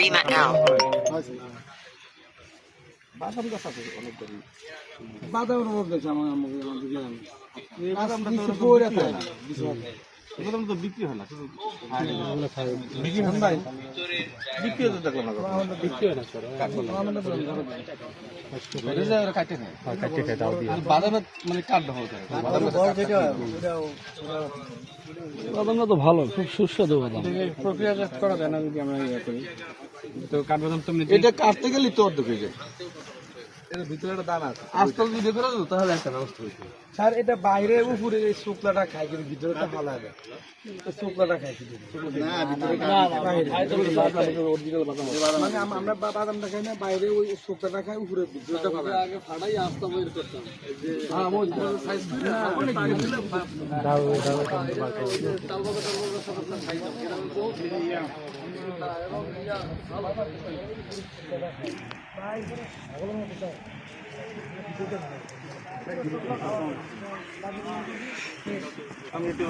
Rima L. বাদাম গাছ আছে অনেক ধরে বাদামের মধ্যে আমাকে এই বাদামটা তো পড়ে বিক্রি হয় থাকে না এই বাদাম তো বিক্রি হয় না শুধু বিক্রি হয় ভাই বিক্রি হতে দেখলাম না কখনো। বিক্রি হয় না স্যার ধরে যায় ওরা কাটে খায় কাটতে খাই দাও দিয়ে আর বাদামের মানে কাঠ হতে হয় বাদাম বাদামটা তো ভালো খুব সুস্বাদু বাদাম প্রক্রিয়াজাত করা যায় না যদি আমরা ইয়ে করি তো কাঠবাদাম তো এটা কাটতে গেলে তো অর্ধেক হয়ে যায় এর ভিতরে একটা দানা আছে আজকাল যদি করে দাও তাহলে একটা ব্যবস্থা হয়েছে স্যার এটা বাইরে উপরে এই শুকলাটা খাই কিন্তু ভিতরে তো ভালো হবে শুকলাটা খাই না ভিতরে অরিজিনাল বাদাম মানে আমরা বাদামটা খাই না বাইরে ওই শুকলাটা খাই উপরে ভিতরটা ভালো আগে ফাটাই আসতে বের করতাম হ্যাঁ ওই সাইজ অনেক দাও দাও আমি একটু